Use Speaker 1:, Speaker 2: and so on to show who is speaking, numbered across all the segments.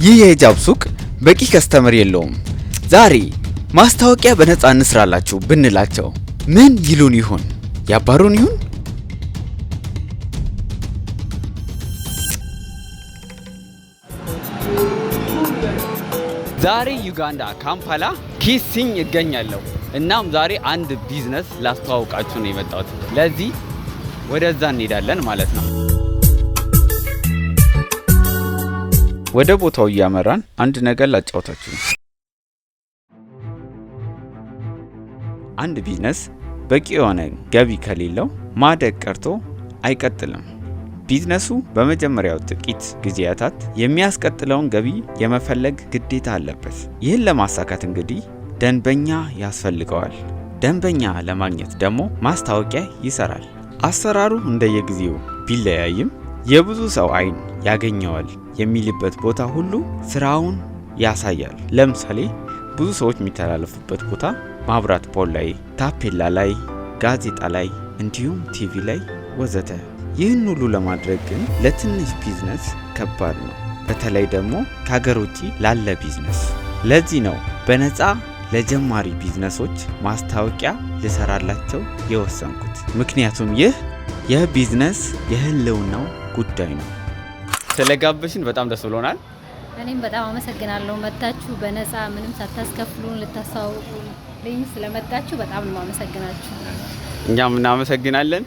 Speaker 1: ይህ የሂጃብ ሱቅ በቂ ከስተመር የለውም። ዛሬ ማስታወቂያ በነፃ እንስራላችሁ ብንላቸው ምን ይሉን ይሆን? ያባሩን ይሆን? ዛሬ ዩጋንዳ ካምፓላ ኪሲኝ እገኛለሁ። እናም ዛሬ አንድ ቢዝነስ ላስተዋውቃችሁ ነው የመጣሁት። ለዚህ ወደዛ እንሄዳለን ማለት ነው። ወደ ቦታው እያመራን አንድ ነገር ላጫውታችሁ። አንድ ቢዝነስ በቂ የሆነ ገቢ ከሌለው ማደግ ቀርቶ አይቀጥልም። ቢዝነሱ በመጀመሪያው ጥቂት ጊዜያት የሚያስቀጥለውን ገቢ የመፈለግ ግዴታ አለበት። ይህን ለማሳካት እንግዲህ ደንበኛ ያስፈልገዋል። ደንበኛ ለማግኘት ደግሞ ማስታወቂያ ይሰራል። አሰራሩ እንደየጊዜው ቢለያይም የብዙ ሰው አይን ያገኘዋል የሚልበት ቦታ ሁሉ ስራውን ያሳያል። ለምሳሌ ብዙ ሰዎች የሚተላለፉበት ቦታ ማብራት ፖል ላይ፣ ታፔላ ላይ፣ ጋዜጣ ላይ እንዲሁም ቲቪ ላይ ወዘተ። ይህን ሁሉ ለማድረግ ግን ለትንሽ ቢዝነስ ከባድ ነው፣ በተለይ ደግሞ ከሀገር ውጪ ላለ ቢዝነስ። ለዚህ ነው በነፃ ለጀማሪ ቢዝነሶች ማስታወቂያ ልሰራላቸው የወሰንኩት። ምክንያቱም ይህ የቢዝነስ የህልውናው ጉዳይ ነው። ስለጋበሽን በጣም ደስ ብሎናል።
Speaker 2: እኔም በጣም አመሰግናለሁ። መጣችሁ በነፃ ምንም ሳታስከፍሉን ልታስተዋውቁልኝ ስለመጣችሁ በጣም ነው አመሰግናችሁ።
Speaker 1: እኛም እናመሰግናለን።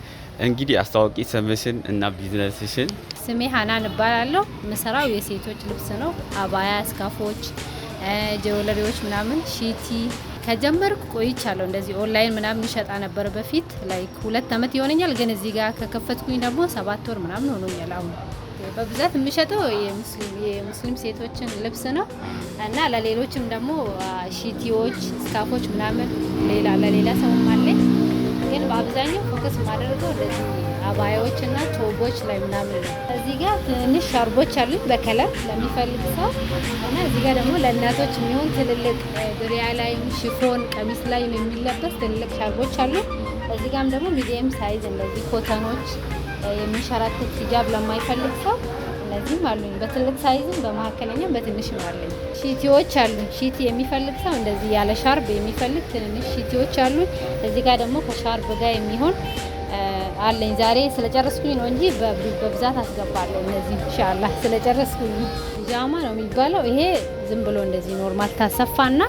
Speaker 1: እንግዲህ አስተዋውቂ ስምሽን እና ቢዝነስሽን።
Speaker 2: ስሜ ሀናን እባላለሁ። የምሰራው የሴቶች ልብስ ነው። አባያ፣ ስካፎች፣ ጀወለሪዎች ምናምን ሺቲ ከጀመርኩ ቆይቻለሁ። እንደዚህ ኦንላይን ምናምን ይሸጣ ነበር በፊት ላይክ 2 አመት ይሆነኛል። ግን እዚህ ጋር ከከፈትኩኝ ደግሞ 7 ወር ምናምን ሆኖኛል። አሁን በብዛት የምሸጠው የሙስሊም ሴቶችን ልብስ ነው እና ለሌሎችም ደግሞ ሺቲዎች፣ ስካፎች ምናምን ለሌላ ሰውም አለኝ። ግን በአብዛኛው ፎከስ ማደርገው እንደዚህ አባያዎች እና ቶቦች ላይ ምናምን ነው። እዚህ ጋር ትንሽ ሻርቦች አሉኝ በከለር ለሚፈልግ ሰው እና እዚህ ጋር ደግሞ ለእናቶች የሚሆን ትልልቅ ድሪያ ላይ፣ ሽፎን ቀሚስ ላይ የሚለበስ ትልልቅ ሻርቦች አሉ። እዚህ ጋርም ደግሞ ሚዲየም ሳይዝ እንደዚህ ኮተኖች የሚሸራተት ሂጃብ ለማይፈልግ ሰው እነዚህም አሉኝ። በትልቅ ሳይዝም በመካከለኛም በትንሽም አለኝ። ሺቲዎች አሉኝ። ሺቲ የሚፈልግ ሰው እንደዚህ ያለ ሻርብ የሚፈልግ ትንንሽ ሺቲዎች አሉኝ። እዚህ ጋር ደግሞ ከሻርብ ጋር የሚሆን አለኝ። ዛሬ ስለጨረስኩኝ ነው እንጂ በብዛት አስገባለሁ። እነዚህ ኢንሻአላህ ስለጨረስኩኝ ነው። ፒጃማ ነው የሚባለው። ይሄ ዝም ብሎ እንደዚህ ኖርማል ታሰፋና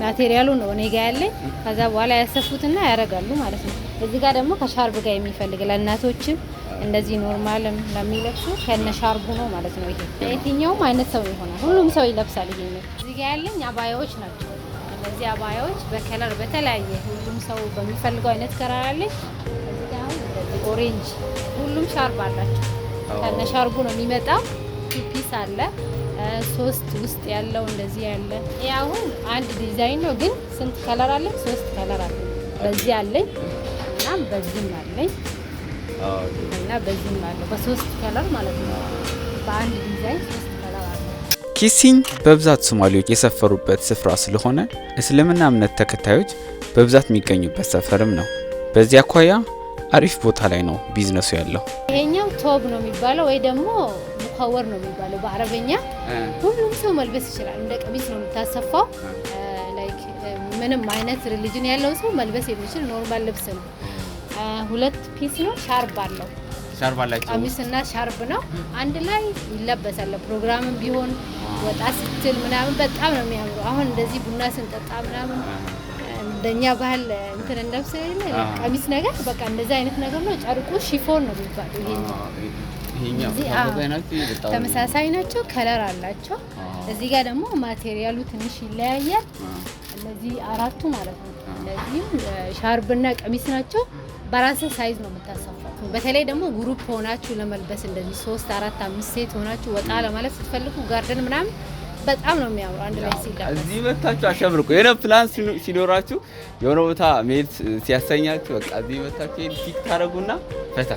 Speaker 2: ማቴሪያሉ ነው እኔ ጋር ያለኝ። ከዛ በኋላ ያሰፉትና ያረጋሉ ማለት ነው። እዚህ ጋር ደግሞ ከሻርብ ጋር የሚፈልግ ለእናቶችም እንደዚህ ኖርማልም ለሚለብሱ ከነ ሻርቡ ነው ማለት ነው። ይሄ የትኛውም አይነት ሰው ይሆናል፣ ሁሉም ሰው ይለብሳል። ይሄ ነው። እዚህ ጋር ያለኝ አባያዎች ናቸው። እነዚህ አባያዎች በከለር በተለያየ ሁሉም ሰው በሚፈልገው አይነት ከለር አለኝ። እዚህ ጋር እንደዚህ ኦሬንጅ ሁሉም ሻርብ አላቸው። ከነ ሻርቡ ነው የሚመጣው። ፒስ አለ 3 ውስጥ ያለው እንደዚህ ያለ። ይሄ አሁን አንድ ዲዛይን ነው ግን ስንት ከለር አለኝ? 3 ከለር አለኝ። በዚህ አለኝ እና በዚህም አለኝ እና በዚህም አለ። በ3 ከለር ማለት ነው። በአንድ ዲዛይን 3 ከለር አለ።
Speaker 1: ኪሲኝ በብዛት ሶማሌዎች የሰፈሩበት ስፍራ ስለሆነ እስልምና እምነት ተከታዮች በብዛት የሚገኙበት ሰፈርም ነው። በዚህ አኳያ አሪፍ ቦታ ላይ ነው ቢዝነሱ ያለው።
Speaker 2: ይሄኛው ቶብ ነው የሚባለው ወይ ደግሞ ሙከወር ነው የሚባለው በአረበኛ። ሁሉም ሰው መልበስ ይችላል። እንደ ቀሚስ ነው የምታሰፋው። ላይክ ምንም አይነት ሪሊጅን ያለው ሰው መልበስ የሚችል ኖርማል ልብስ ነው። 2 ፒስ ነው። ሻርብ አለው።
Speaker 1: ሻርብ አላቸው።
Speaker 2: ቀሚስና ሻርብ ነው አንድ ላይ ይለበሳል። ፕሮግራምም ቢሆን ወጣ ስትል ምናምን በጣም ነው የሚያምረው። አሁን እንደዚህ ቡና ስንጠጣ ምናምን እንደኛ ባህል እንትን እንደብሰ ቀሚስ ነገር በቃ እንደዛ አይነት ነገር ነው። ጨርቁ ሽፎን ነው የሚባለው። ይሄኛው ተመሳሳይ ናቸው፣ ከለር አላቸው። እዚህ ጋር ደግሞ ማቴሪያሉ ትንሽ ይለያያል። እነዚህ 4ቱ ማለት ነው። እነዚህም ሻርብና ቀሚስ ናቸው። በራስ ሳይዝ ነው የምታሰፋው። በተለይ ደግሞ ግሩፕ ሆናችሁ ለመልበስ እንደዚህ 3፣ 4፣ 5 ሴት ሆናችሁ ወጣ ለማለት ስትፈልጉ ጋርደን ምናምን በጣም ነው የሚያምረው አንድ ላይ ሲለበስ።
Speaker 1: እዚህ መታችሁ አሸብርቁ። የሆነ ፕላን ሲኖራችሁ የሆነ ቦታ መሄድ ሲያሰኛችሁ በቃ እዚህ መታችሁ ፊት ታረጉና ፈታ።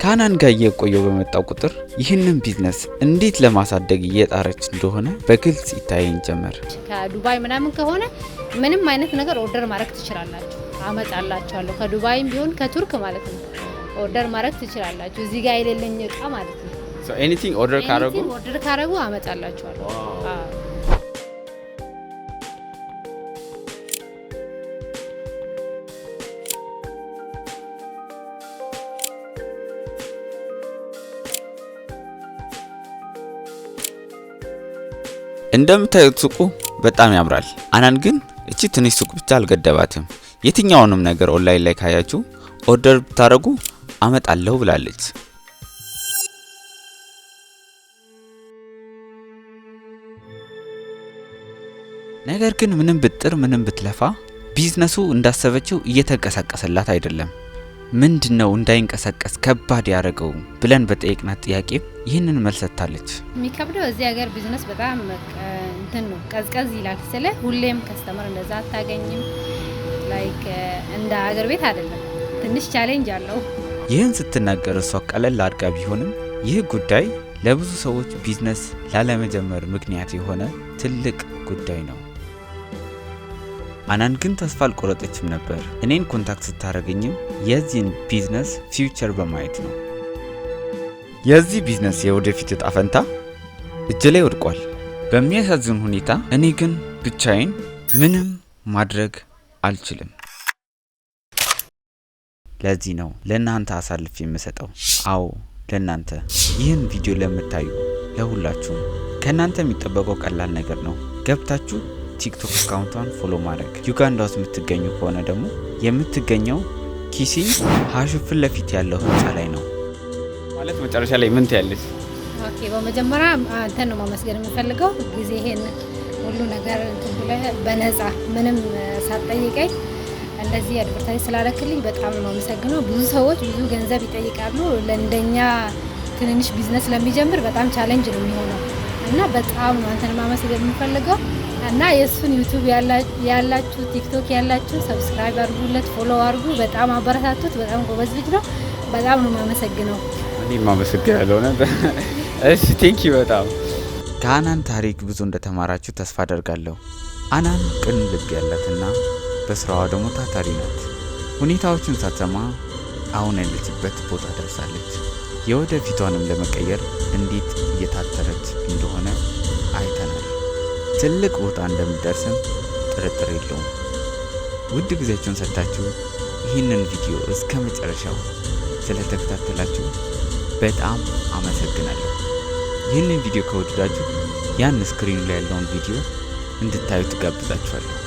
Speaker 1: ከሀናን ጋር እየቆየው በመጣው ቁጥር ይህንን ቢዝነስ እንዴት ለማሳደግ እየጣረች እንደሆነ በግልጽ ይታየኝ ጀመር።
Speaker 2: ከዱባይ ምናምን ከሆነ ምንም አይነት ነገር ኦርደር ማድረግ ትችላላችሁ። አመጣላችኋለሁ። ከዱባይም ቢሆን ከቱርክ ማለት ነው ኦርደር ማድረግ ትችላላችሁ። እዚህ ጋር የሌለኝ እቃ ማለት ነው።
Speaker 1: ሶ ኤኒቲንግ ኦርደር
Speaker 2: ካረጉ አመጣላችኋለሁ።
Speaker 1: እንደምታዩት ሱቁ በጣም ያምራል። አናን ግን እቺ ትንሽ ሱቅ ብቻ አልገደባትም። የትኛውንም ነገር ኦንላይን ላይ ካያችሁ ኦርደር ብታረጉ አመጣለሁ ብላለች። ነገር ግን ምንም ብጥር ምንም ብትለፋ ቢዝነሱ እንዳሰበችው እየተንቀሳቀሰላት አይደለም። ምንድነው እንዳይንቀሳቀስ ከባድ ያደረገው ብለን በጠየቅናት ጥያቄ ይህንን መልስ ሰጥታለች።
Speaker 2: የሚከብደው እዚህ ሀገር ቢዝነስ በጣም እንትን ነው፣ ቀዝቀዝ ይላል። ስለ ሁሌም ከስተመር እንደዛ አታገኝም። ላይክ እንደ ሀገር ቤት አይደለም፣ ትንሽ ቻሌንጅ አለው።
Speaker 1: ይህን ስትናገር እሷ ቀለል አድርጋ ቢሆንም ይህ ጉዳይ ለብዙ ሰዎች ቢዝነስ ላለመጀመር ምክንያት የሆነ ትልቅ ጉዳይ ነው። አናን ግን ተስፋ አልቆረጠችም ነበር። እኔን ኮንታክት ስታደርገኝም የዚህን ቢዝነስ ፊውቸር በማየት ነው። የዚህ ቢዝነስ የወደፊት እጣ ፈንታ እጅ ላይ ወድቋል በሚያሳዝን ሁኔታ። እኔ ግን ብቻዬን ምንም ማድረግ አልችልም። ለዚህ ነው ለእናንተ አሳልፍ የምሰጠው። አዎ ለእናንተ፣ ይህን ቪዲዮ ለምታዩ ለሁላችሁም ከእናንተ የሚጠበቀው ቀላል ነገር ነው። ገብታችሁ ቲክቶክ አካውንቷን ፎሎ ማድረግ። ዩጋንዳ ውስጥ የምትገኙ ከሆነ ደግሞ የምትገኘው ኪሲ ሀሹ ፊት ለፊት ያለው ህንጻ ላይ ነው። ማለት መጨረሻ ላይ ምን ትያለሽ?
Speaker 2: ኦኬ፣ በመጀመሪያ አንተን ነው ማመስገን የምፈልገው። ጊዜ ይሄን ሁሉ ነገር በነፃ ምንም ሳትጠይቀኝ እንደዚህ አድቨርታይዝ ስላደረክልኝ በጣም ነው የማመሰግነው። ብዙ ሰዎች ብዙ ገንዘብ ይጠይቃሉ። ለእንደኛ ትንንሽ ቢዝነስ ለሚጀምር በጣም ቻሌንጅ ነው የሚሆነው እና በጣም ነው አንተን ማመስገን የምፈልገው እና የእሱን ዩቱብ ያላችሁ ቲክቶክ ያላችሁ ሰብስክራይብ አድርጉለት፣ ፎሎ አድርጉ። በጣም አበረታቱት። በጣም ጎበዝ ልጅ ነው። በጣም ነው የማመሰግነው።
Speaker 1: እኔም አመሰግናለሁ ነበር። እሺ ቴንኪ በጣም። ከአናን ታሪክ ብዙ እንደተማራችሁ ተስፋ አደርጋለሁ። አናን ቅን ልብ ያላትና በስራዋ ደግሞ ታታሪ ናት። ሁኔታዎችን ሳትሰማ አሁን ያለችበት ቦታ ደርሳለች። የወደፊቷንም ለመቀየር እንዴት እየታተረች እንደሆነ አይተናል። ትልቅ ቦታ እንደምትደርስም ጥርጥር የለውም። ውድ ጊዜያችሁን ሰጥታችሁ ይህንን ቪዲዮ እስከ መጨረሻው ስለተከታተላችሁ በጣም አመሰግናለሁ። ይህንን ቪዲዮ ከወደዳችሁ ያን ስክሪኑ ላይ ያለውን ቪዲዮ እንድታዩ ትጋብዛችኋለሁ።